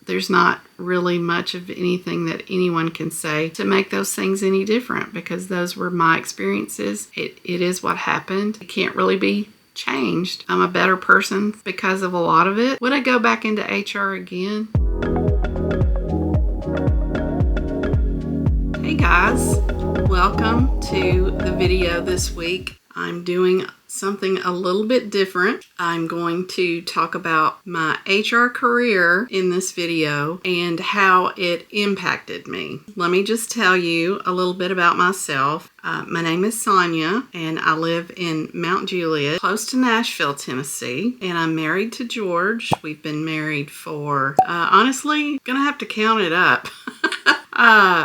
there's not really much of anything that anyone can say to make those things any different, because those were my experiences. It is what happened. It can't really be changed. I'm a better person because of a lot of it. Would I go back into HR again? Hey guys, welcome to the video this week. I'm doing something a little bit different. I'm going to talk about my HR career in this video and how it impacted me. Let me just tell you a little bit about myself. My name is Sonia, and I live in Mount Juliet, close to Nashville, Tennessee, and I'm married to George. We've been married for, honestly, gonna have to count it up.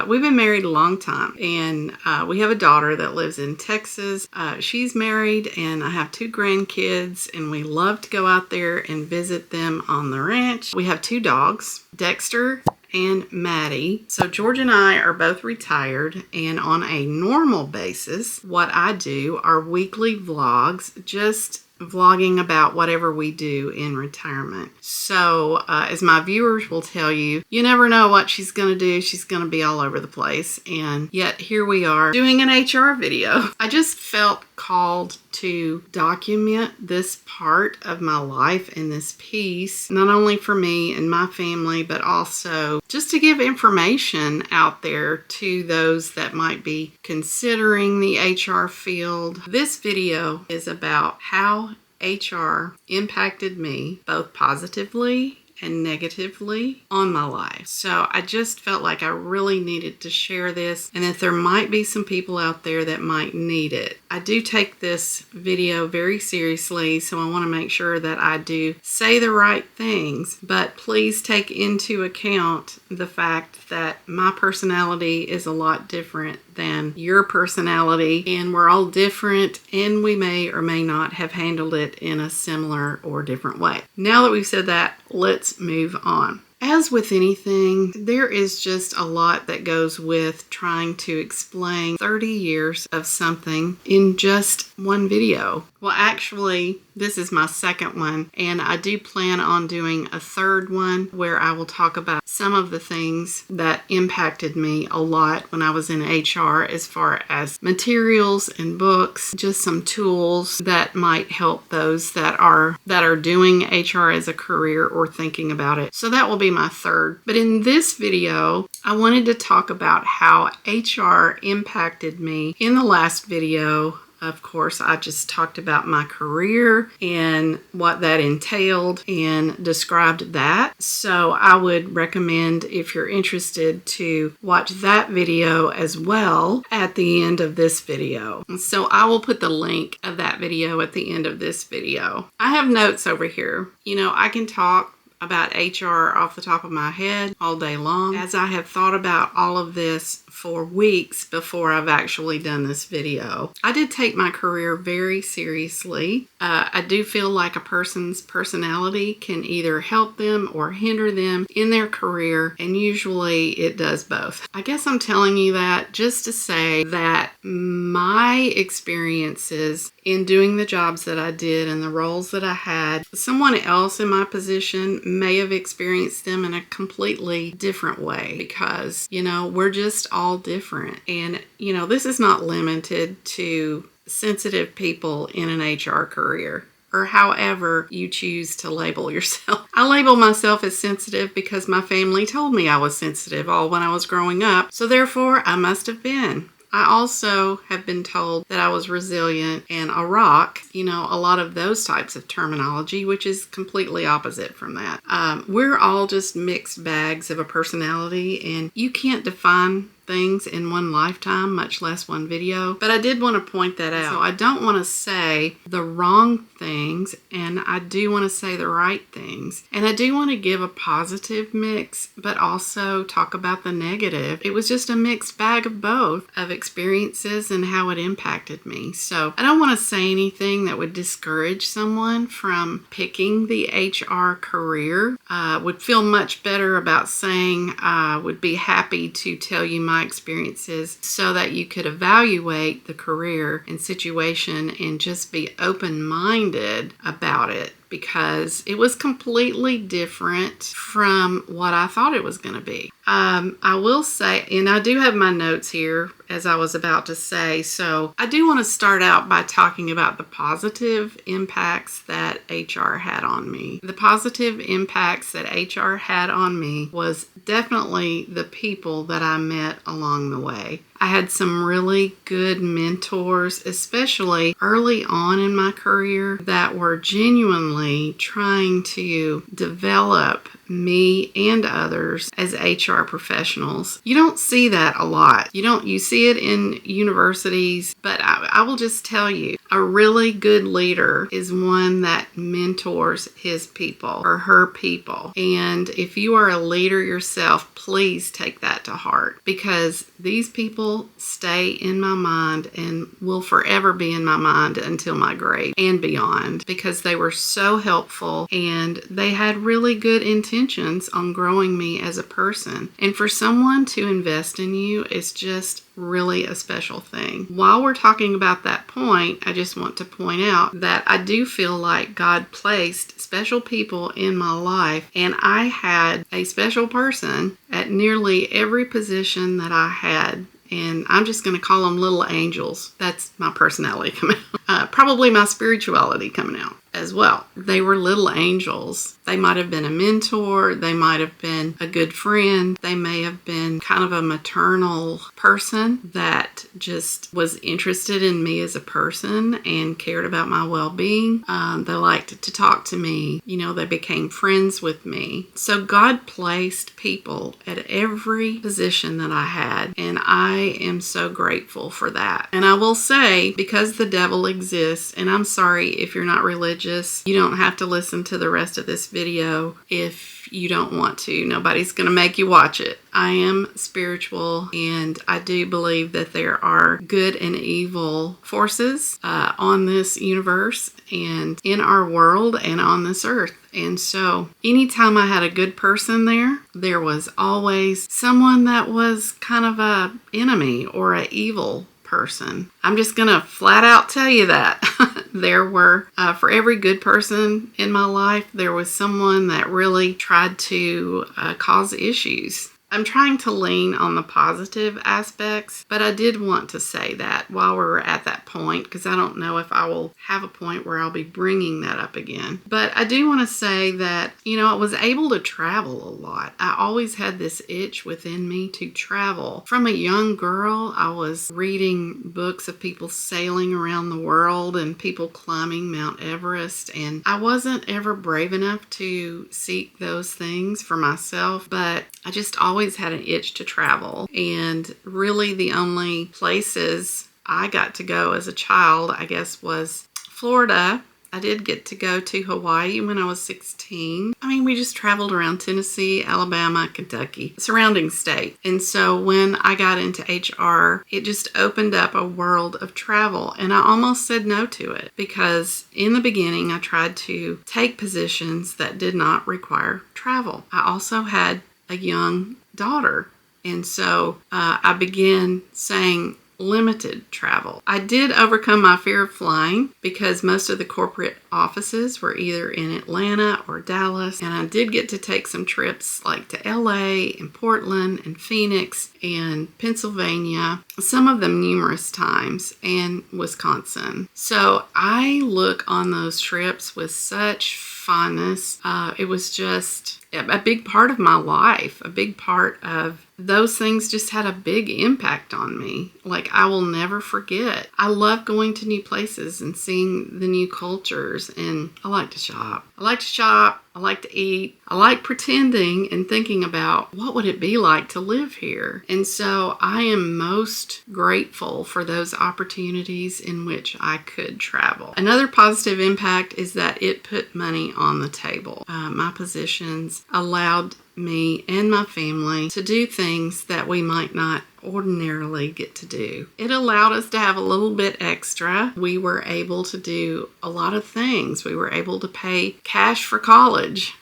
We've been married a long time, and we have a daughter that lives in Texas. She's married, and I have 2 grandkids, and we love to go out there and visit them on the ranch. We have 2 dogs, Dexter and Maddie. So George and I are both retired, and on a normal basis, what I do are weekly vlogs, just vlogging about whatever we do in retirement. So as my viewers will tell you, you never know what she's going to do. She's going to be all over the place. And yet here we are doing an HR video. I just felt called to document this part of my life and this piece, not only for me and my family, but also just to give information out there to those that might be considering the HR field. This video is about how HR impacted me both positively and negatively on my life. So I just felt like I really needed to share this, and that there might be some people out there that might need it. I do take this video very seriously, so I want to make sure that I do say the right things, but please take into account the fact that my personality is a lot different than your personality, and we're all different, and we may or may not have handled it in a similar or different way. Now that we've said that, let's move on. As with anything, there is just a lot that goes with trying to explain 30 years of something in just one video. Well, actually, this is my second one, and I do plan on doing a third one where I will talk about some of the things that impacted me a lot when I was in HR, as far as materials and books, just some tools that might help those that are doing HR as a career or thinking about it. So that will be my third. But in this video, I wanted to talk about how HR impacted me. In the last video, of course, I just talked about my career and what that entailed and described that. So I would recommend, if you're interested, to watch that video as well at the end of this video. So I will put the link of that video at the end of this video. I have notes over here. You know, I can talk about HR off the top of my head all day long, as I have thought about all of this for weeks before I've actually done this video. I did take my career very seriously. I do feel like a person's personality can either help them or hinder them in their career, and usually it does both. I guess I'm telling you that just to say that my experiences in doing the jobs that I did and the roles that I had, someone else in my position may have experienced them in a completely different way, because, you know, we're just all different. And, you know, this is not limited to sensitive people in an HR career, or however you choose to label yourself. I label myself as sensitive because my family told me I was sensitive all when I was growing up, so therefore I must have been. I also have been told that I was resilient and a rock, you know, a lot of those types of terminology, which is completely opposite from that. We're all just mixed bags of a personality, and you can't define things in one lifetime, much less one video. But I did want to point that out. So I don't want to say the wrong things, and I do want to say the right things. And I do want to give a positive mix, but also talk about the negative. It was just a mixed bag of both, of experiences and how it impacted me. So I don't want to say anything that would discourage someone from picking the HR career. Would feel much better about saying I would be happy to tell you my experiences so that you could evaluate the career and situation and just be open-minded about it. because it was completely different from what I thought it was going to be. I will say, and I do have my notes here as I was about to say, so I do want to start out by talking about the positive impacts that HR had on me. The positive impacts that HR had on me was definitely the people that I met along the way. I had some really good mentors, especially early on in my career, that were genuinely trying to develop me and others as HR professionals. You don't see that a lot. You see it in universities, but I will just tell you, a really good leader is one that mentors his people or her people. And if you are a leader yourself, please take that to heart, because these people stay in my mind and will forever be in my mind until my grave and beyond, because they were so helpful and they had really good intentions on growing me as a person. And for someone to invest in you is just really a special thing. While we're talking about that point, I just want to point out that I do feel like God placed special people in my life, and I had a special person at nearly every position that I had. And I'm just going to call them little angels. That's my personality coming out. Probably my spirituality coming out as well. They were little angels. They might have been a mentor. They might have been a good friend. They may have been kind of a maternal person that just was interested in me as a person and cared about my well-being. They liked to talk to me. They became friends with me. So God placed people at every position that I had, and I am so grateful for that. And I will say, because the devil exists, and I'm sorry if you're not religious, you don't have to listen to the rest of this video if you don't want to. Nobody's going to make you watch it. I am spiritual, and I do believe that there are good and evil forces on this universe and in our world and on this earth. And so anytime I had a good person there was always someone that was kind of a enemy or an evil person. I'm just going to flat out tell you that. There were, for every good person in my life, there was someone that really tried to cause issues. I'm trying to lean on the positive aspects, but I did want to say that while we're at that point, because I don't know if I will have a point where I'll be bringing that up again. But I do want to say that, I was able to travel a lot. I always had this itch within me to travel. From a young girl, I was reading books of people sailing around the world and people climbing Mount Everest, and I wasn't ever brave enough to seek those things for myself, but I just always had an itch to travel. And really the only places I got to go as a child, I guess, was Florida. I did get to go to Hawaii when I was 16. We just traveled around Tennessee, Alabama, Kentucky, surrounding state. And so when I got into HR, it just opened up a world of travel. And I almost said no to it, because in the beginning, I tried to take positions that did not require travel. I also had a young daughter. And so I began saying limited travel. I did overcome my fear of flying because most of the corporate offices were either in Atlanta or Dallas. And I did get to take some trips like to LA and Portland and Phoenix and Pennsylvania, some of them numerous times, and Wisconsin. So I look on those trips with such fondness. It was just a big part of my life. A big part of those things just had a big impact on me. Like, I will never forget. I love going to new places and seeing the new cultures, and I like to shop. I like to eat. I like pretending and thinking about what would it be like to live here. And so I am most grateful for those opportunities in which I could travel. Another positive impact is that it put money on the table. My positions allowed me and my family to do things that we might not ordinarily get to do. It allowed us to have a little bit extra. We were able to do a lot of things. We were able to pay cash for college,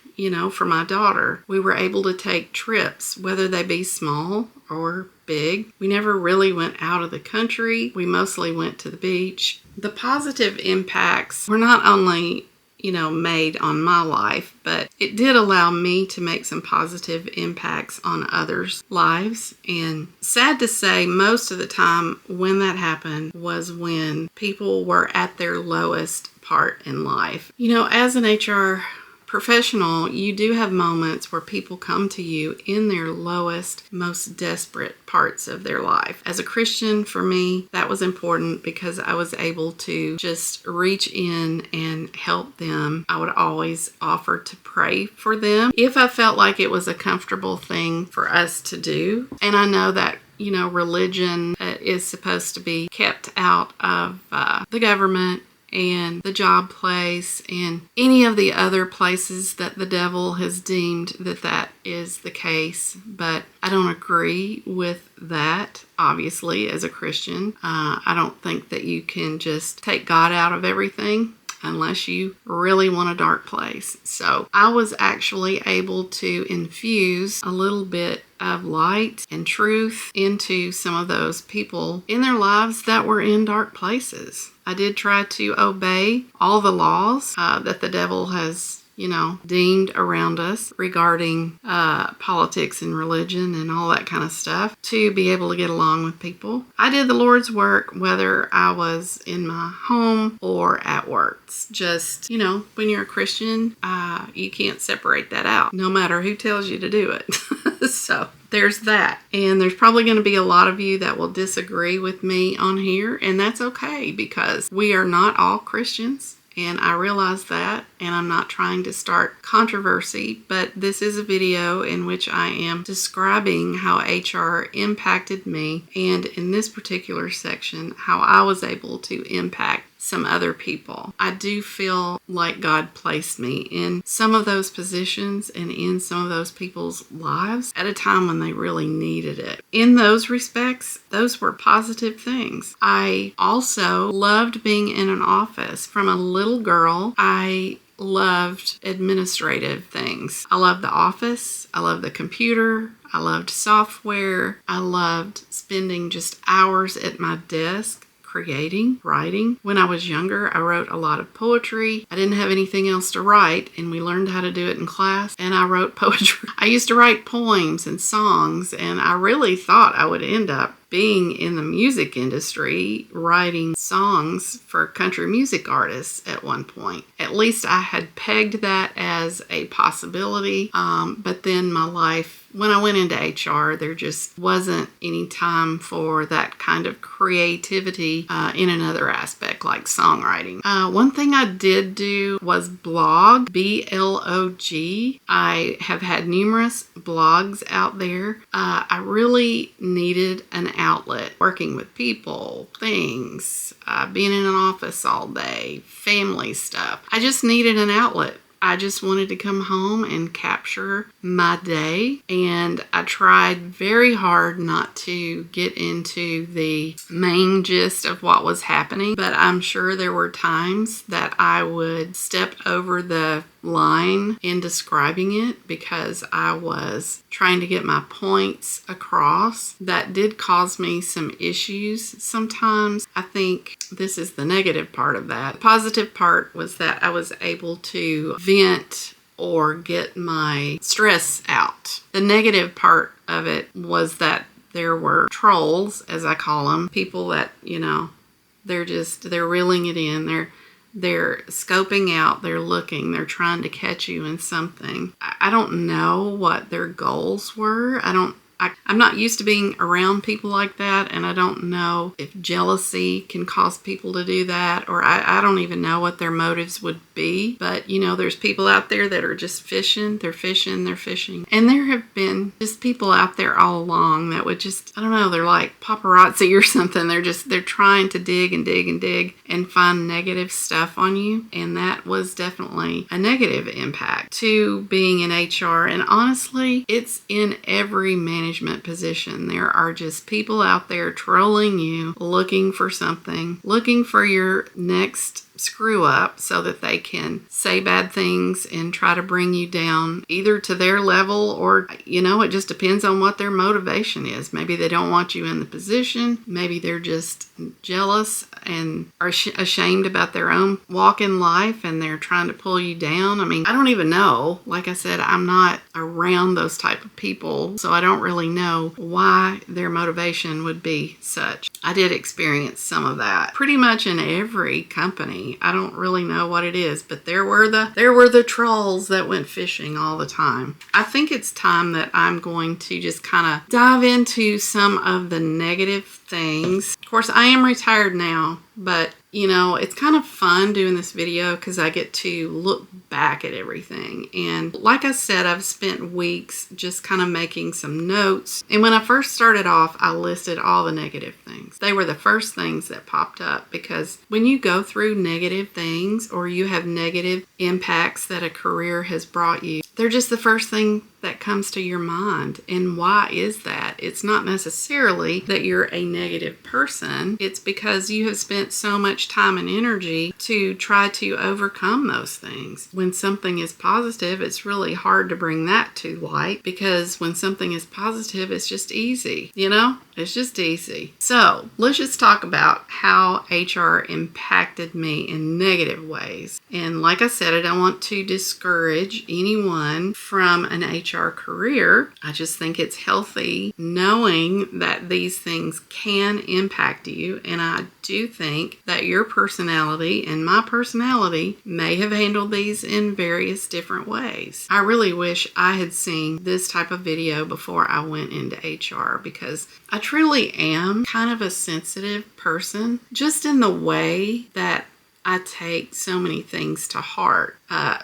for my daughter. We were able to take trips, whether they be small or big. We never really went out of the country. We mostly went to the beach. The positive impacts were not only made on my life, but it did allow me to make some positive impacts on others' lives. And sad to say, most of the time when that happened was when people were at their lowest part in life. As an HR professional, you do have moments where people come to you in their lowest, most desperate parts of their life. As a Christian, for me, that was important because I was able to just reach in and help them. I would always offer to pray for them if I felt like it was a comfortable thing for us to do. And I know that religion is supposed to be kept out of the government and the job place and any of the other places that the devil has deemed that is the case. But I don't agree with that, obviously, as a Christian. I don't think that you can just take God out of everything unless you really want a dark place. So I was actually able to infuse a little bit of light and truth into some of those people in their lives that were in dark places. I did try to obey all the laws that the devil has deemed around us regarding politics and religion and all that kind of stuff to be able to get along with people. I did the Lord's work whether I was in my home or at work. It's just, when you're a Christian, you can't separate that out, no matter who tells you to do it. So there's that. And there's probably going to be a lot of you that will disagree with me on here, and that's okay because we are not all Christians. And I realize that, and I'm not trying to start controversy, but this is a video in which I am describing how HR impacted me, and in this particular section, how I was able to impact some other people. I do feel like God placed me in some of those positions and in some of those people's lives at a time when they really needed it. In those respects, those were positive things. I also loved being in an office. From a little girl, I loved administrative things. I loved the office. I loved the computer. I loved software. I loved spending just hours at my desk creating, writing. When I was younger, I wrote a lot of poetry. I didn't have anything else to write, and we learned how to do it in class, and I wrote poetry. I used to write poems and songs, and I really thought I would end up being in the music industry, writing songs for country music artists at one point. At least I had pegged that as a possibility, but then my life, when I went into HR, there just wasn't any time for that kind of creativity in another aspect, like songwriting. One thing I did do was blog, B-L-O-G. I have had numerous blogs out there. I really needed an outlet, working with people, things, being in an office all day, family stuff. I just needed an outlet. I just wanted to come home and capture my day, and I tried very hard not to get into the main gist of what was happening, but I'm sure there were times that I would step over the line in describing it because I was trying to get my points across. That did cause me some issues sometimes. I think this is the negative part of that. The positive part was that I was able to vent or get my stress out. The negative part of it was that there were trolls, as I call them, people that, they're reeling it in. They're scoping out, they're looking, they're trying to catch you in something. I don't know what their goals were. I'm not used to being around people like that, and I don't know if jealousy can cause people to do that, or I don't even know what their motives would be. But, there's people out there that are just fishing. They're fishing. And there have been just people out there all along that would just, they're like paparazzi or something. They're trying to dig and dig and dig and find negative stuff on you. And that was definitely a negative impact to being in HR. And honestly, it's in every management position. There are just people out there trolling you, looking for something, looking for your next screw up so that they can say bad things and try to bring you down either to their level or, it just depends on what their motivation is. Maybe they don't want you in the position. Maybe they're just jealous and are ashamed about their own walk in life and they're trying to pull you down. I mean, I don't even know. Like I said, I'm not around those type of people, so I don't really know why their motivation would be such. I did experience some of that pretty much in every company. I don't really know what it is, but there were the trolls that went fishing all the time. I think it's time that I'm going to just kind of dive into some of the negative things. Of course, I am retired now, but you know, it's kind of fun doing this video because I get to look back at everything. And like I said, I've spent weeks just kind of making some notes. And when I first started off, I listed all the negative things. They were the first things that popped up because when you go through negative things or you have negative impacts that a career has brought you, they're just the first thing that comes to your mind. And why is that? It's not necessarily that you're a negative person. It's because you have spent so much time and energy to try to overcome those things. When something is positive, it's really hard to bring that to light because when something is positive, it's just easy, you know? It's just easy. So let's just talk about how HR impacted me in negative ways. And like I said, I don't want to discourage anyone from an HR career. I just think it's healthy knowing that these things can impact you. And I do think that your personality and my personality may have handled these in various different ways. I really wish I had seen this type of video before I went into HR because I truly am kind of a sensitive person, just in the way that I take so many things to heart.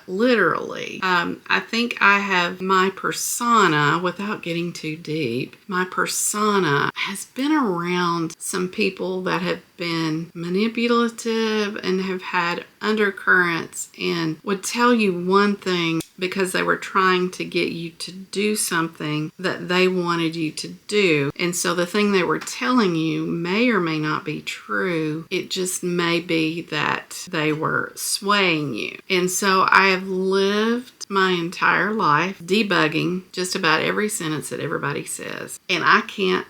Literally. I think I have my persona, without getting too deep, my persona has been around some people that have been manipulative and have had undercurrents and would tell you one thing because they were trying to get you to do something that they wanted you to do. And so the thing they were telling you may or may not be true. It just may be that they were swaying you. And so I have lived my entire life debugging just about every sentence that everybody says. And I can't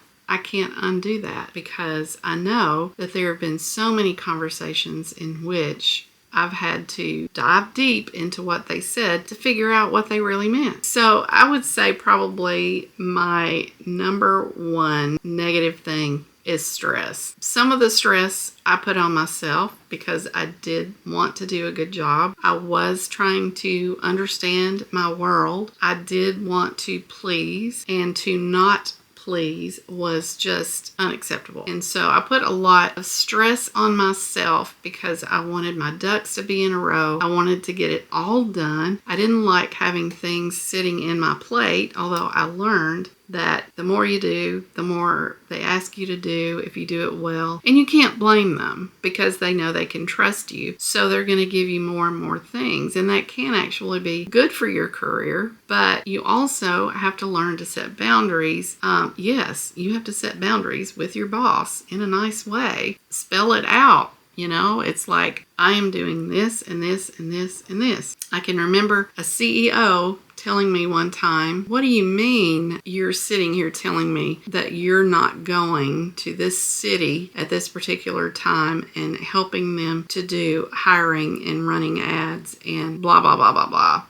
undo that because I know that there have been so many conversations in which I've had to dive deep into what they said to figure out what they really meant. So I would say probably my number one negative thing is stress. Some of the stress I put on myself because I did want to do a good job. I was trying to understand my world. I did want to please, and to not please was just unacceptable. And so I put a lot of stress on myself because I wanted my ducks to be in a row. I wanted to get it all done. I didn't like having things sitting in my plate, although I learned that the more you do, the more they ask you to do if you do it well. And you can't blame them because they know they can trust you. So they're going to give you more and more things. And that can actually be good for your career. But you also have to learn to set boundaries. Yes, you have to set boundaries with your boss in a nice way. Spell it out. You know, it's like, I am doing this and this and this and this. I can remember a CEO telling me one time, what do you mean you're sitting here telling me that you're not going to this city at this particular time and helping them to do hiring and running ads and blah, blah, blah, blah, blah.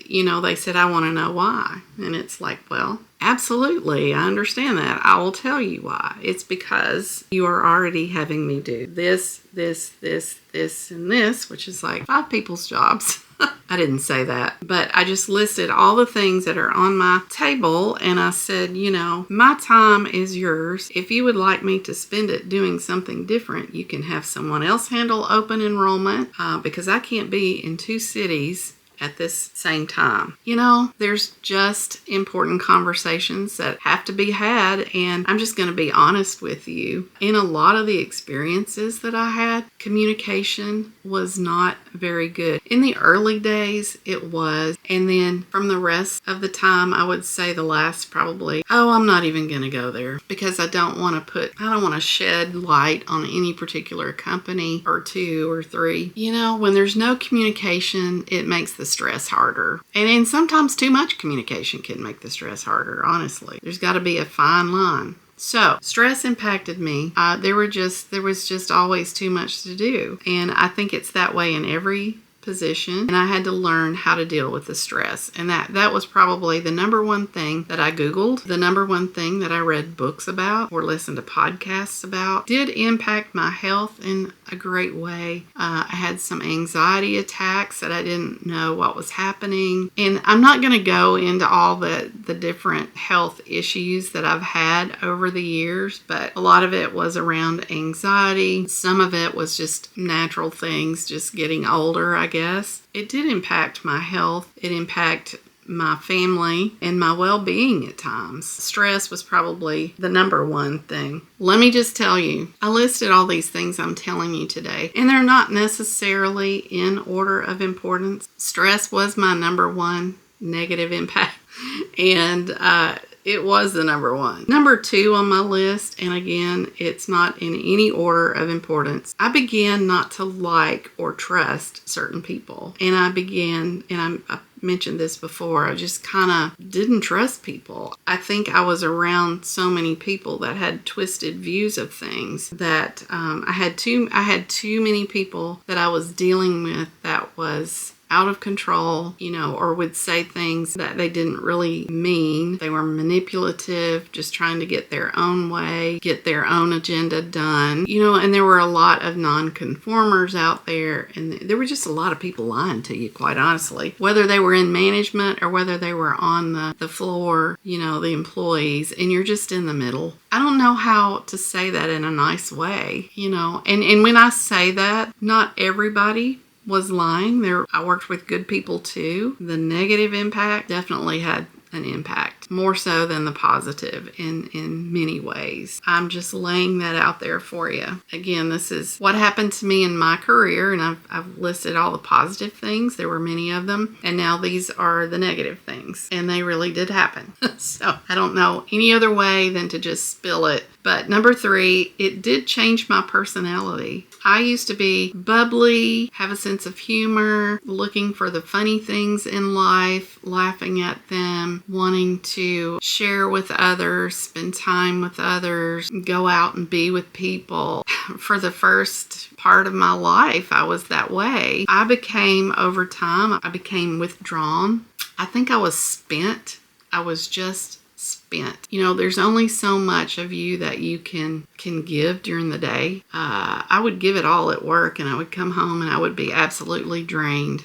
You know, they said, I want to know why. And it's like, well, absolutely, I understand that. I will tell you why. It's because you are already having me do this, and this, which is like 5 people's jobs. I didn't say that, but I just listed all the things that are on my table and I said, you know, my time is yours. If you would like me to spend it doing something different, you can have someone else handle open enrollment because I can't be in 2 cities at this same time. You know, there's just important conversations that have to be had, and I'm just going to be honest with you. In a lot of the experiences that I had, communication was not very good. In the early days, it was, and then from the rest of the time, I would say the last probably, I'm not even going to go there because I don't want to shed light on any particular company or 2 or 3. You know, when there's no communication, it makes the stress harder. And sometimes too much communication can make the stress harder, honestly. There's got to be a fine line. So stress impacted me. There was just always too much to do. And I think it's that way in every position, and I had to learn how to deal with the stress. And that was probably the number one thing that I Googled, the number one thing that I read books about or listened to podcasts about. Did impact my health in a great way. I had some anxiety attacks that I didn't know what was happening. And I'm not going to go into all the different health issues that I've had over the years, but a lot of it was around anxiety. Some of it was just natural things, just getting older, I guess. It did impact my health. It impacted my family and my well-being at times. Stress was probably the number one thing. Let me just tell you, I listed all these things I'm telling you today, and they're not necessarily in order of importance. Stress was my number one negative impact, and it was the number one. Number two on my list, and again, it's not in any order of importance. I began not to like or trust certain people. And I mentioned this before, I just kind of didn't trust people. I think I was around so many people that had twisted views of things that I had too many people that I was dealing with that was out of control, or would say things that they didn't really mean. They were manipulative, just trying to get their own way, get their own agenda done, and there were a lot of non-conformers out there, and there were just a lot of people lying to you, quite honestly, whether they were in management or whether they were on the floor, the employees, and you're just in the middle. I don't know how to say that in a nice way, and when I say that, not everybody was lying. I worked with good people too. The negative impact definitely had an impact, more so than the positive in many ways. I'm just laying that out there for you. Again, this is what happened to me in my career, and I've listed all the positive things. There were many of them, and now these are the negative things, and they really did happen. So I don't know any other way than to just spill it. But number three, it did change my personality. I used to be bubbly, have a sense of humor, looking for the funny things in life, laughing at them, wanting to share with others, spend time with others, go out and be with people. For the first part of my life, I was that way. Over time, I became withdrawn. I think I was spent. I was just spent. There's only so much of you that you can give during the day. I would give it all at work, and I would come home and I would be absolutely drained.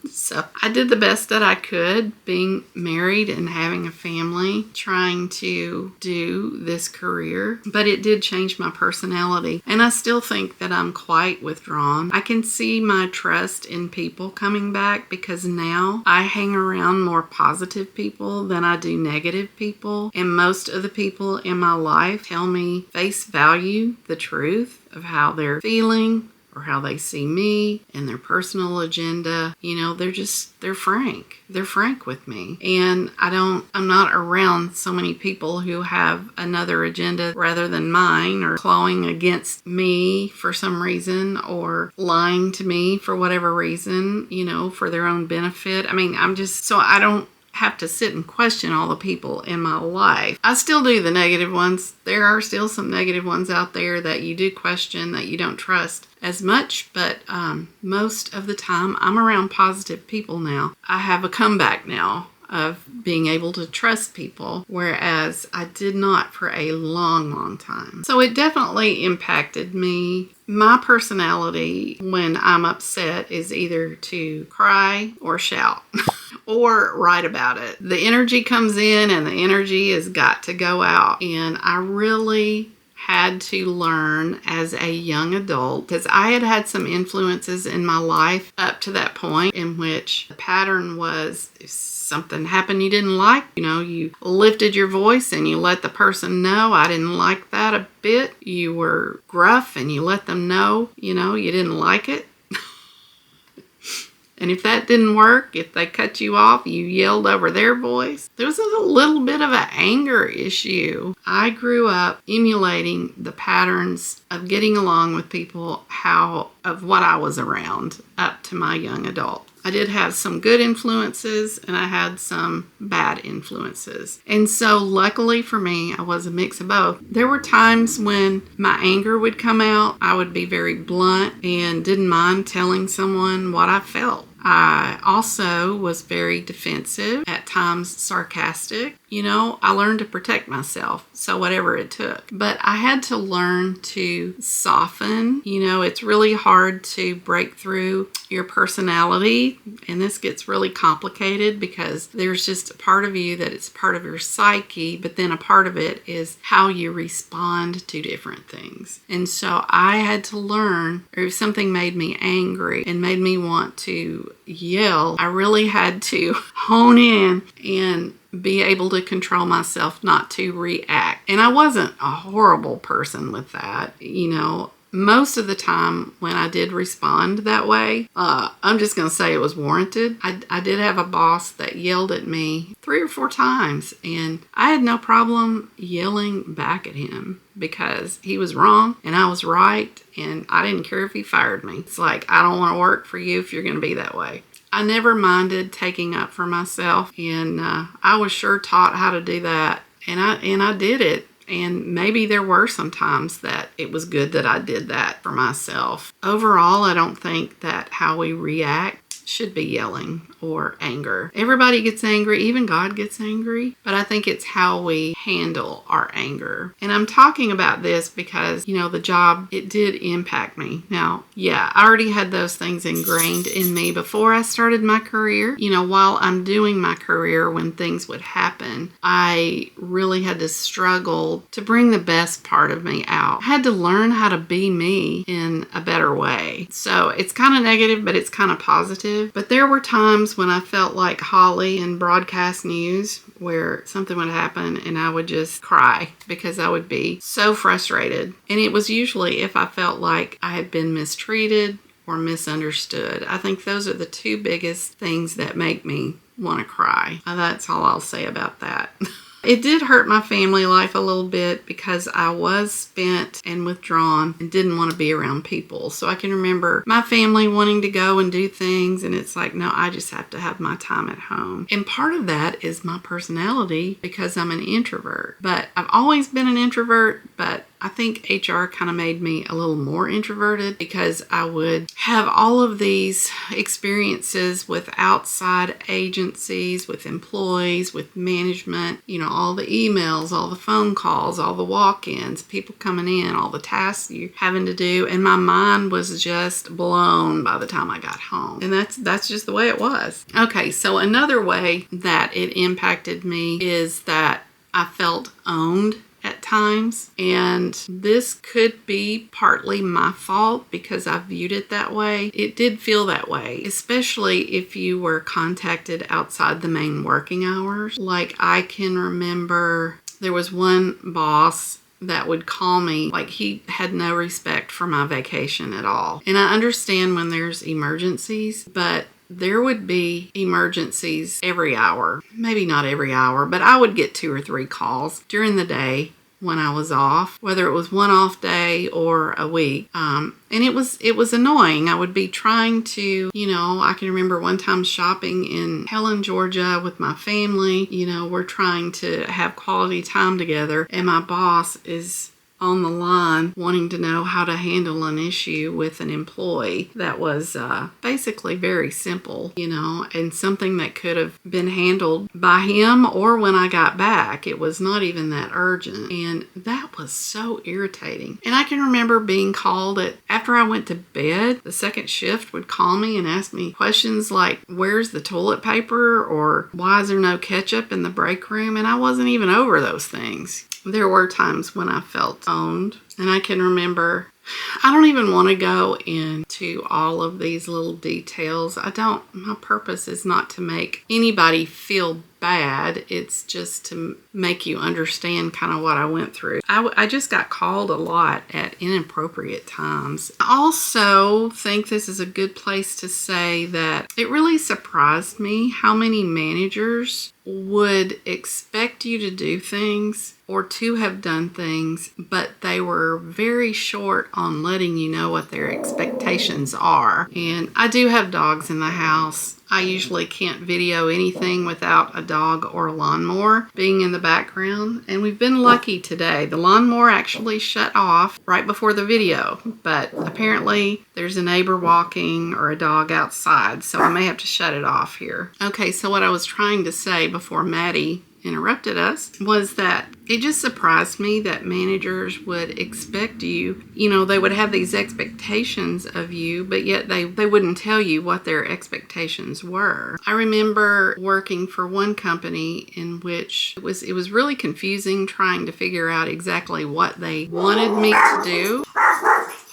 So I did the best that I could, being married and having a family, trying to do this career, but it did change my personality, and I still think that I'm quite withdrawn. I can see my trust in people coming back because now I hang around more positive people than I do negative people, and most of the people in my life tell me face value the truth of how they're feeling or how they see me and their personal agenda. They're frank. They're frank with me. And I'm not around so many people who have another agenda rather than mine, or clawing against me for some reason, or lying to me for whatever reason, for their own benefit. I don't have to sit and question all the people in my life. I still do the negative ones. There are still some negative ones out there that you do question, that you don't trust as much, but most of the time I'm around positive people now. I have a comeback now of being able to trust people, whereas I did not for a long, long time. So it definitely impacted me. My personality when I'm upset is either to cry or shout or write about it. The energy comes in and the energy has got to go out. And I really had to learn as a young adult, because I had some influences in my life up to that point in which the pattern was, if something happened you didn't like, you lifted your voice and you let the person know, I didn't like that a bit. You were gruff and you let them know, you didn't like it. And if that didn't work, if they cut you off, you yelled over their voice. There was a little bit of an anger issue. I grew up emulating the patterns of getting along with people, of what I was around up to my young adult. I did have some good influences and I had some bad influences. And so luckily for me, I was a mix of both. There were times when my anger would come out. I would be very blunt and didn't mind telling someone what I felt. I also was very defensive, at times sarcastic. I learned to protect myself, so whatever it took. But I had to learn to soften. It's really hard to break through your personality, and this gets really complicated because there's just a part of you that it's part of your psyche, but then a part of it is how you respond to different things. And so I had to learn, or if something made me angry and made me want to yell, I really had to hone in and be able to control myself not to react. And I wasn't a horrible person with that. Most of the time when I did respond that way, I'm just going to say it was warranted. I did have a boss that yelled at me 3 or 4 times, and I had no problem yelling back at him because he was wrong and I was right, and I didn't care if he fired me. It's like, I don't want to work for you if you're going to be that way. I never minded taking up for myself, and I was sure taught how to do that, and I did it. And maybe there were some times that it was good that I did that for myself. Overall, I don't think that how we react should be yelling or anger. Everybody gets angry, even God gets angry, but I think it's how we handle our anger. And I'm talking about this because, the job, it did impact me. Now, yeah, I already had those things ingrained in me before I started my career. While I'm doing my career, when things would happen, I really had to struggle to bring the best part of me out. I had to learn how to be me in a better way. So it's kind of negative, but it's kind of positive. But there were times when I felt like Holly in broadcast news, where something would happen and I would just cry because I would be so frustrated. And it was usually if I felt like I had been mistreated or misunderstood. I think those are the 2 biggest things that make me want to cry. That's all I'll say about that. It did hurt my family life a little bit because I was spent and withdrawn and didn't want to be around people. So I can remember my family wanting to go and do things, and it's like, no, I just have to have my time at home. And part of that is my personality because I'm an introvert. But I've always been an introvert, but I think HR kind of made me a little more introverted because I would have all of these experiences with outside agencies, with employees, with management, all the emails, all the phone calls, all the walk-ins, people coming in, all the tasks you're having to do. And my mind was just blown by the time I got home. And that's just the way it was. Okay, so another way that it impacted me is that I felt owned at times, and this could be partly my fault because I viewed it that way. It did feel that way, especially if you were contacted outside the main working hours. Like, I can remember there was one boss that would call me like he had no respect for my vacation at all. And I understand when there's emergencies, but there would be emergencies every hour. Maybe not every hour, but I would get 2 or 3 calls during the day when I was off, whether it was one off day or a week. And it was annoying. I would be trying to, I can remember one time shopping in Helen, Georgia with my family. We're trying to have quality time together, and my boss is on the line wanting to know how to handle an issue with an employee that was basically very simple, and something that could have been handled by him or when I got back. It was not even that urgent, and that was so irritating. And I can remember being called after I went to bed. The second shift would call me and ask me questions like, where's the toilet paper, or why is there no ketchup in the break room? And I wasn't even over those things. There were times when I felt owned, and I can remember, I don't even want to go into all of these little details. My purpose is not to make anybody feel bad. It's just to make you understand kind of what I went through. I just got called a lot at inappropriate times. I also think this is a good place to say that it really surprised me how many managers would expect you to do things or to have done things, but they were very short on letting you know what their expectations are. And I do have dogs in the house. I usually can't video anything without a dog or a lawnmower being in the background. And we've been lucky today. The lawnmower actually shut off right before the video, but apparently there's a neighbor walking or a dog outside, so I may have to shut it off here. Okay, so what I was trying to say before Maddie interrupted us was that it just surprised me that managers would expect you, they would have these expectations of you, but yet they wouldn't tell you what their expectations were. I remember working for one company in which it was really confusing trying to figure out exactly what they wanted me to do.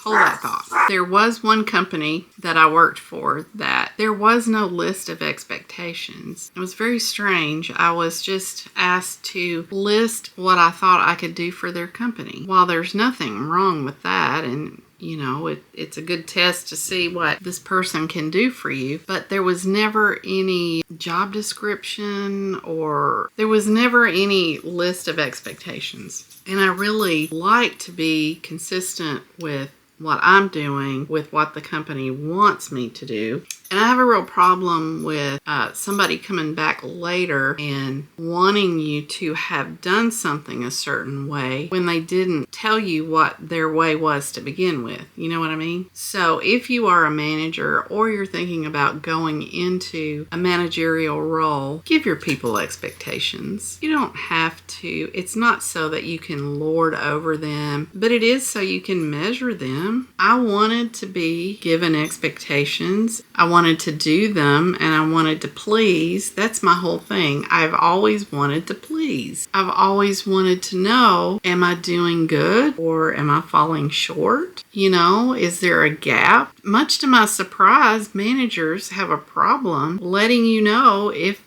Hold that thought. There was one company that I worked for that there was no list of expectations. It was very strange. I was just asked to list what I thought I could do for their company. While there's nothing wrong with that, and it's a good test to see what this person can do for you, but there was never any job description or there was never any list of expectations. And I really like to be consistent with what I'm doing with what the company wants me to do. And I have a real problem with somebody coming back later and wanting you to have done something a certain way when they didn't tell you what their way was to begin with. You know what I mean? So if you are a manager or you're thinking about going into a managerial role, give your people expectations. You don't have to. It's not so that you can lord over them, but it is so you can measure them. I wanted to be given expectations. I wanted to do them, and I wanted to please. That's my whole thing. I've always wanted to please. I've always wanted to know, am I doing good or am I falling short? Is there a gap? Much to my surprise, managers have a problem letting you know if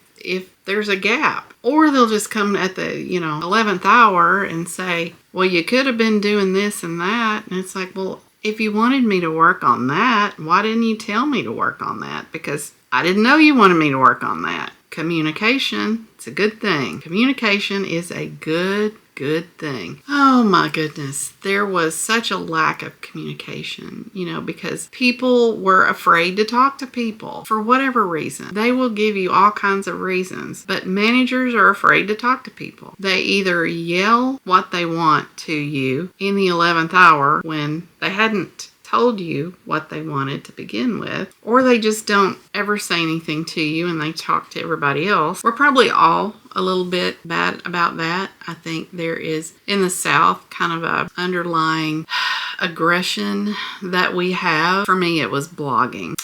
there's a gap. Or they'll just come at the, 11th hour and say, well, you could have been doing this and that. And it's like, well, if you wanted me to work on that, why didn't you tell me to work on that? Because I didn't know you wanted me to work on that. Communication, it's a good thing. Communication is a good thing. Oh my goodness. There was such a lack of communication, because people were afraid to talk to people for whatever reason. They will give you all kinds of reasons, but managers are afraid to talk to people. They either yell what they want to you in the 11th hour when they hadn't told you what they wanted to begin with, or they just don't ever say anything to you and they talk to everybody else. We're probably all a little bit bad about that. I think there is in the South kind of a underlying aggression that we have. For me, it was blogging.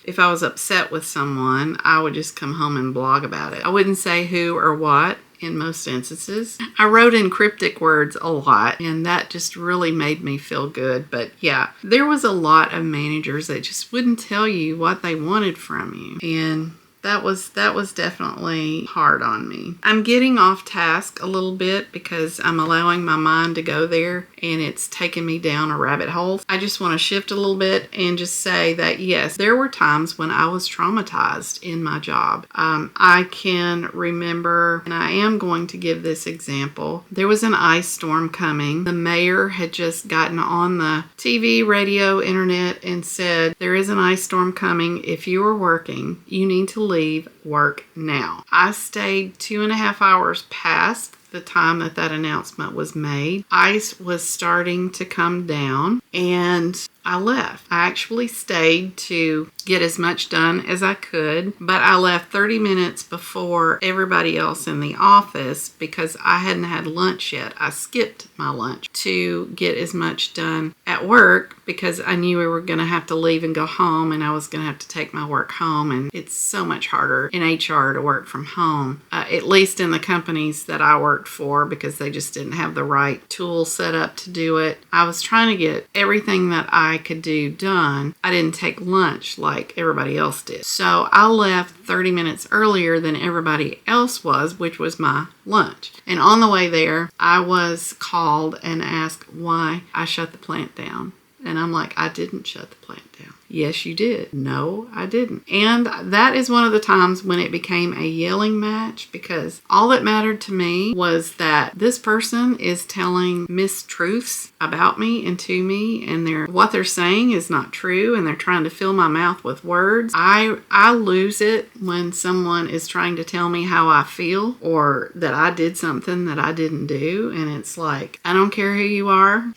If I was upset with someone, I would just come home and blog about it. I wouldn't say who or what. In most instances, I wrote in cryptic words a lot, and that just really made me feel good. But yeah, there was a lot of managers that just wouldn't tell you what they wanted from you, and that was definitely hard on me. I'm getting off task a little bit because I'm allowing my mind to go there and it's taken me down a rabbit hole. I just want to shift a little bit and just say that yes, there were times when I was traumatized in my job. I can remember, and I am going to give this example. There was an ice storm coming. The mayor had just gotten on the TV, radio, internet and said, there is an ice storm coming. If you are working, you need to leave work now. I stayed 2.5 hours past the time that announcement was made. Ice was starting to come down and I left. I actually stayed to get as much done as I could, but I left 30 minutes before everybody else in the office because I hadn't had lunch yet. I skipped my lunch to get as much done at work because I knew we were going to have to leave and go home and I was going to have to take my work home, and it's so much harder in HR to work from home, at least in the companies that I worked for, because they just didn't have the right tool set up to do it. I was trying to get everything that I could do done. I didn't take lunch like everybody else did. So I left 30 minutes earlier than everybody else was, which was my lunch. And on the way there, I was called and asked why I shut the plant down. And I'm like, I didn't shut the plant down. Yes, you did. No, I didn't. And that is one of the times when it became a yelling match, because all that mattered to me was that this person is telling mistruths about me and to me, and what they're saying is not true, and they're trying to fill my mouth with words. I lose it when someone is trying to tell me how I feel or that I did something that I didn't do, and it's like, I don't care who you are.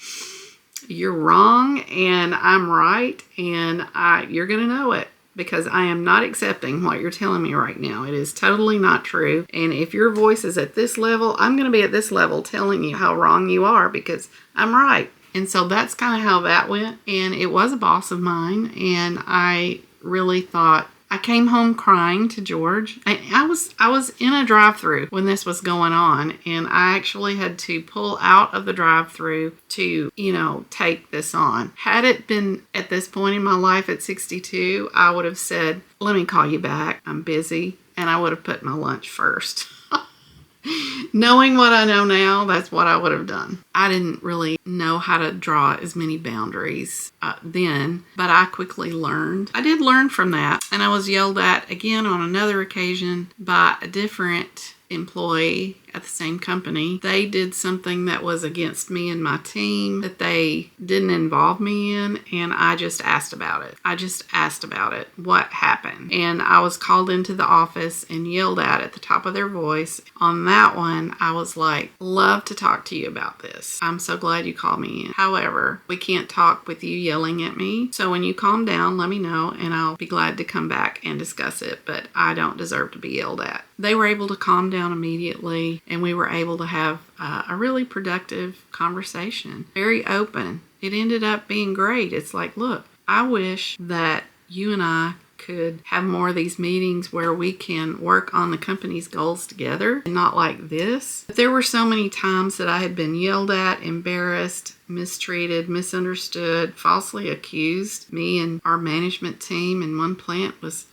You're wrong and I'm right, and you're going to know it, because I am not accepting what you're telling me right now. It is totally not true. And if your voice is at this level, I'm going to be at this level telling you how wrong you are, because I'm right. And so that's kind of how that went. And it was a boss of mine, and I really thought, I came home crying to George. I was in a drive-thru when this was going on, and I actually had to pull out of the drive-thru to, take this on. Had it been at this point in my life at 62, I would have said, let me call you back. I'm busy. And I would have put my lunch first. Knowing what I know now, that's what I would have done. I didn't really know how to draw as many boundaries then, but I quickly learned. I did learn from that, and I was yelled at again on another occasion by a different employee at the same company. They did something that was against me and my team that they didn't involve me in, and I just asked about it. What happened? And I was called into the office and yelled at the top of their voice. On that one, I was like, love to talk to you about this. I'm so glad you called me in. However, we can't talk with you yelling at me. So when you calm down, let me know, and I'll be glad to come back and discuss it, but I don't deserve to be yelled at. They were able to calm down immediately, and we were able to have a really productive conversation. Very open. It ended up being great. It's like, look, I wish that you and I could have more of these meetings where we can work on the company's goals together and not like this. But there were so many times that I had been yelled at, embarrassed, mistreated, misunderstood, falsely accused. Me and our management team in one plant was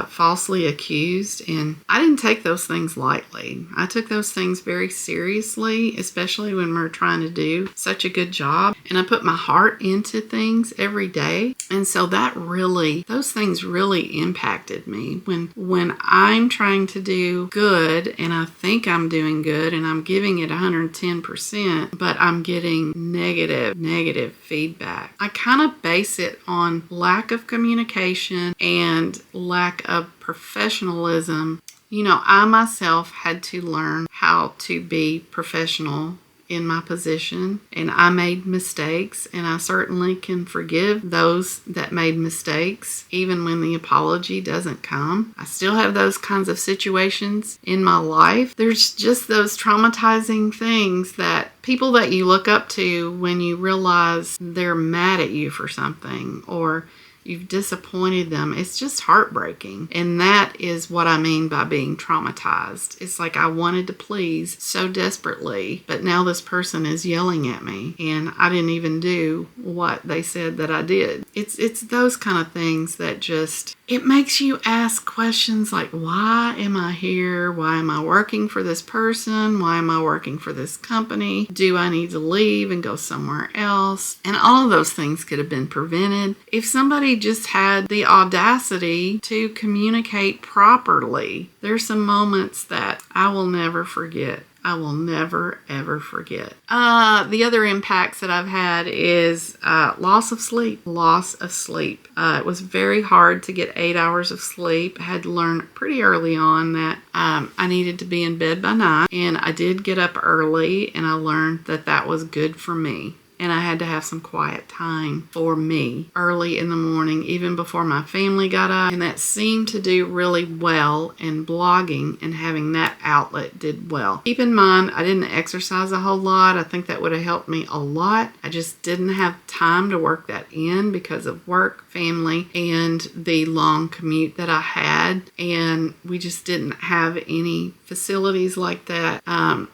falsely accused, and I didn't take those things lightly. I took those things very seriously, especially when we're trying to do such a good job, and I put my heart into things every day. And so those things really impacted me. When I'm trying to do good, and I think I'm doing good, and I'm giving it 110%, but I'm getting negative feedback. I kind of base it on lack of communication and lack of professionalism. I myself had to learn how to be professional in my position, and I made mistakes, and I certainly can forgive those that made mistakes even when the apology doesn't come. I still have those kinds of situations in my life. There's just those traumatizing things that people that you look up to when you realize they're mad at you for something or you've disappointed them. It's just heartbreaking. And that is what I mean by being traumatized. It's like I wanted to please so desperately, but now this person is yelling at me and I didn't even do what they said that I did. It's those kind of things that just, it makes you ask questions like, why am I here? Why am I working for this person? Why am I working for this company? Do I need to leave and go somewhere else? And all of those things could have been prevented if somebody just had the audacity to communicate properly. There's some moments that I will never forget. I will never, ever forget. The other impacts that I've had is loss of sleep. It was very hard to get 8 hours of sleep. I had to learn pretty early on that I needed to be in bed by 9. And I did get up early, and I learned that that was good for me. And I had to have some quiet time for me early in the morning, even before my family got up. And that seemed to do really well, and blogging and having that outlet did well. Keep in mind, I didn't exercise a whole lot. I think that would have helped me a lot. I just didn't have time to work that in because of work, family, and the long commute that I had. And we just didn't have any facilities like that.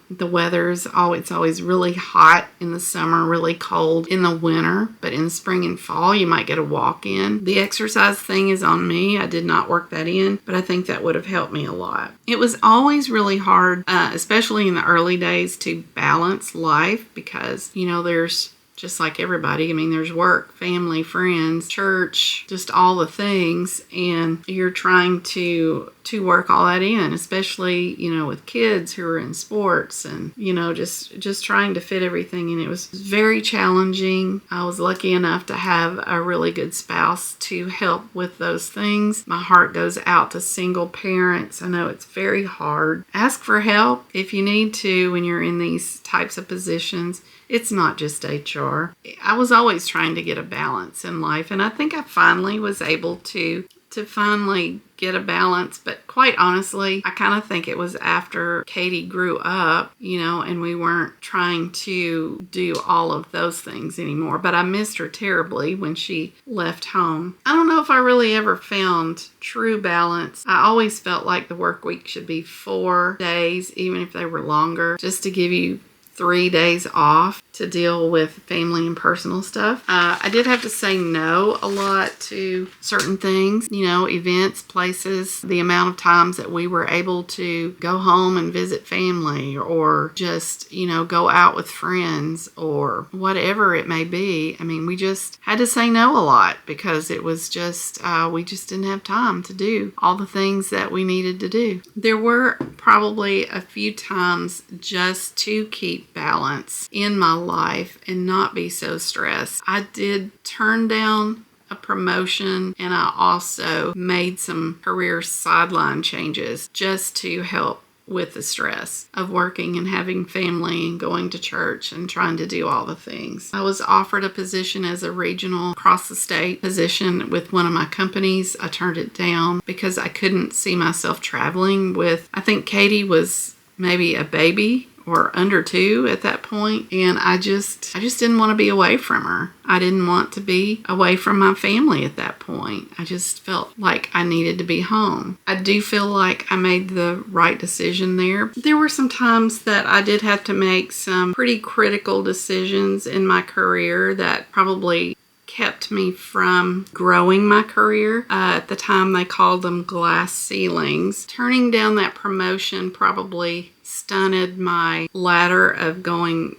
The weather's always really hot in the summer, really cold in the winter, but in the spring and fall you might get a walk in. The exercise thing is on me. I did not work that in, but I think that would have helped me a lot. It was always really hard, especially in the early days, to balance life because there's just like everybody. I mean, there's work, family, friends, church, just all the things, and you're trying to work all that in, especially, with kids who are in sports and, just trying to fit everything in. It was very challenging. I was lucky enough to have a really good spouse to help with those things. My heart goes out to single parents. I know it's very hard. Ask for help if you need to when you're in these types of positions. It's not just HR. I was always trying to get a balance in life, and I think I finally was able to finally get a balance. But quite honestly, I kind of think it was after Katie grew up, and we weren't trying to do all of those things anymore. But I missed her terribly when she left home. I don't know if I really ever found true balance. I always felt like the work week should be 4 days, even if they were longer, just to give you 3 days off to deal with family and personal stuff. I did have to say no a lot to certain things, events, places, the amount of times that we were able to go home and visit family, or just, go out with friends, or whatever it may be. I mean, we just had to say no a lot because it was just, we just didn't have time to do all the things that we needed to do. There were probably a few times just to keep balance in my life and not be so stressed. I did turn down a promotion, and I also made some career sideline changes just to help with the stress of working and having family and going to church and trying to do all the things. I was offered a position as a regional across the state position with one of my companies. I turned it down because I couldn't see myself traveling with, I think Katie was maybe a baby or under 2 at that point, and I just didn't want to be away from her. I didn't want to be away from my family at that point. I just felt like I needed to be home. I do feel like I made the right decision there. There were some times that I did have to make some pretty critical decisions in my career that probably kept me from growing my career. At the time, they called them glass ceilings. Turning down that promotion probably stunted my ladder of going,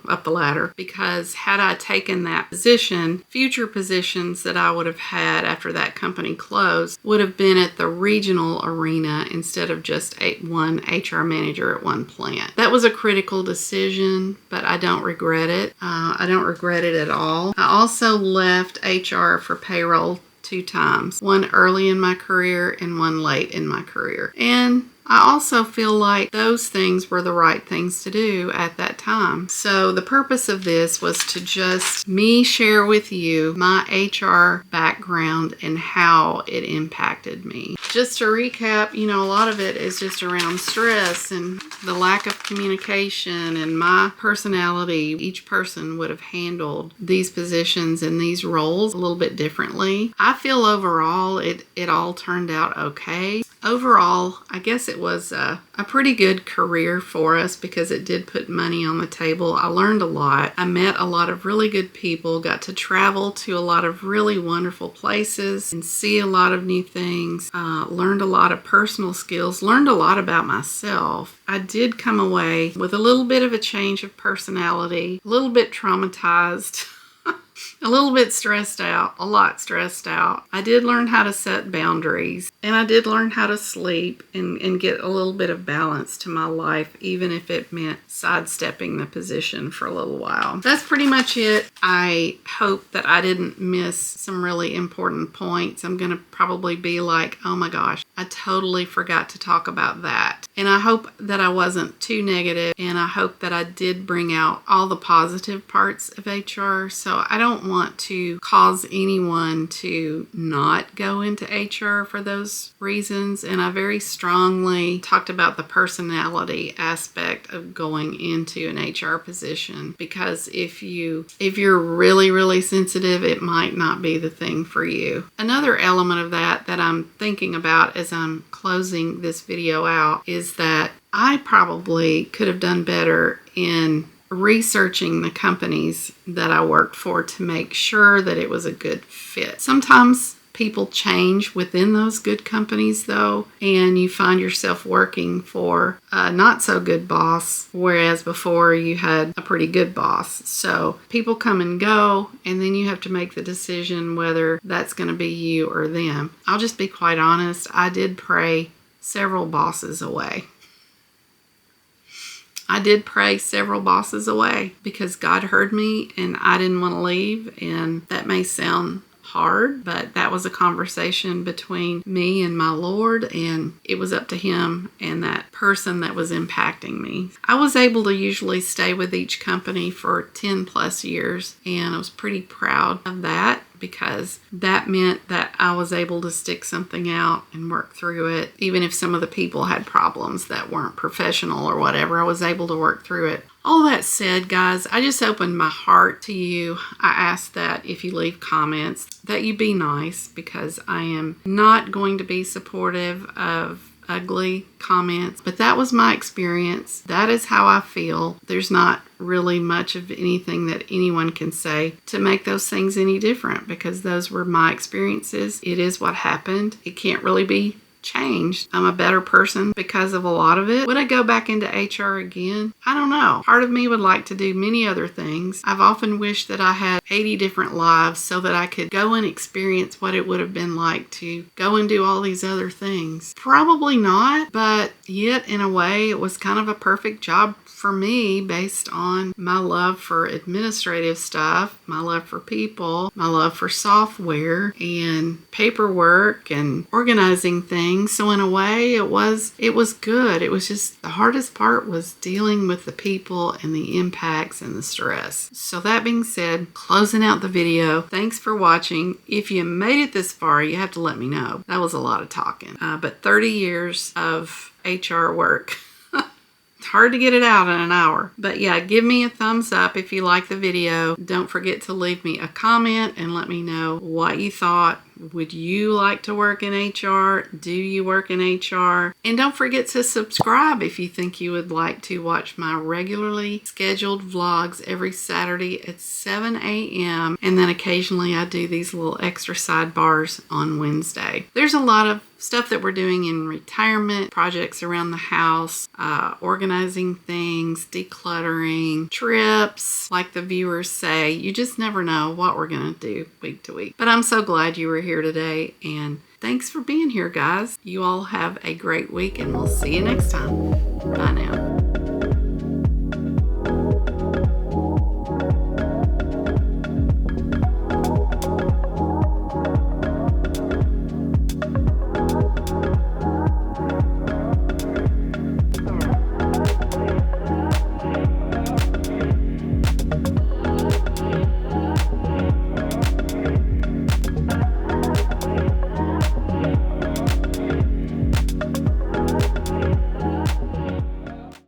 up the ladder, because had I taken that position, future positions that I would have had after that company closed would have been at the regional arena instead of just one HR manager at one plant. That was a critical decision, but I don't regret it. I don't regret it at all. I also left HR for payroll 2 times, one early in my career and one late in my career. And I also feel like those things were the right things to do at that time. So the purpose of this was to just me share with you my HR background and how it impacted me. Just to recap, a lot of it is just around stress and the lack of communication and my personality. Each person would have handled these positions and these roles a little bit differently. I feel overall it all turned out okay. Overall, I guess it was a pretty good career for us because it did put money on the table. I learned a lot. I met a lot of really good people, got to travel to a lot of really wonderful places and see a lot of new things, learned a lot of personal skills, learned a lot about myself. I did come away with a little bit of a change of personality, a little bit traumatized. A little bit stressed out, a lot stressed out. I did learn how to set boundaries, and I did learn how to sleep and get a little bit of balance to my life, even if it meant sidestepping the position for a little while. That's pretty much it. I hope that I didn't miss some really important points. I'm going to probably be like, oh my gosh, I totally forgot to talk about that. And I hope that I wasn't too negative, and I hope that I did bring out all the positive parts of HR. So I don't want to cause anyone to not go into HR for those reasons. And I very strongly talked about the personality aspect of going into an HR position, because if you're really, really sensitive, it might not be the thing for you. Another element of that I'm thinking about as I'm closing this video out is that I probably could have done better in researching the companies that I worked for to make sure that it was a good fit. Sometimes People change within those good companies though, and you find yourself working for a not so good boss, whereas before you had a pretty good boss. So people come and go, and then you have to make the decision whether that's going to be you or them. I'll just be quite honest, I did pray several bosses away. I did pray several bosses away because God heard me and I didn't want to leave. And that may sound hard, but that was a conversation between me and my Lord, and it was up to Him and that person that was impacting me. I was able to usually stay with each company for 10 plus years, and I was pretty proud of that, because that meant that I was able to stick something out and work through it. Even if some of the people had problems that weren't professional or whatever, I was able to work through it. All that said, guys, I just opened my heart to you. I ask that if you leave comments, that you be nice, because I am not going to be supportive of ugly comments, but that was my experience. That is how I feel. There's not really much of anything that anyone can say to make those things any different, because those were my experiences. It is what happened. It can't really be changed. I'm a better person because of a lot of it. Would I go back into HR again? I don't know. Part of me would like to do many other things. I've often wished that I had 80 different lives so that I could go and experience what it would have been like to go and do all these other things. Probably not, but yet in a way it was kind of a perfect job for me based on my love for administrative stuff, my love for people, my love for software and paperwork and organizing things. So in a way it was good. It was just the hardest part was dealing with the people and the impacts and the stress. So that being said, closing out the video, thanks for watching. If you made it this far, you have to let me know. That was a lot of talking, but 30 years of HR work. It's hard to get it out in an hour. But yeah, give me a thumbs up if you like the video. Don't forget to leave me a comment and let me know what you thought. Would you like to work in HR? Do you work in HR? And don't forget to subscribe if you think you would like to watch my regularly scheduled vlogs every Saturday at 7 a.m. And then occasionally I do these little extra sidebars on Wednesday. There's a lot of stuff that we're doing in retirement, projects around the house, organizing things, decluttering, trips, like the viewers say. You just never know what we're going to do week to week. But I'm so glad you were here today, and thanks for being here, guys. You all have a great week, and we'll see you next time. Bye now.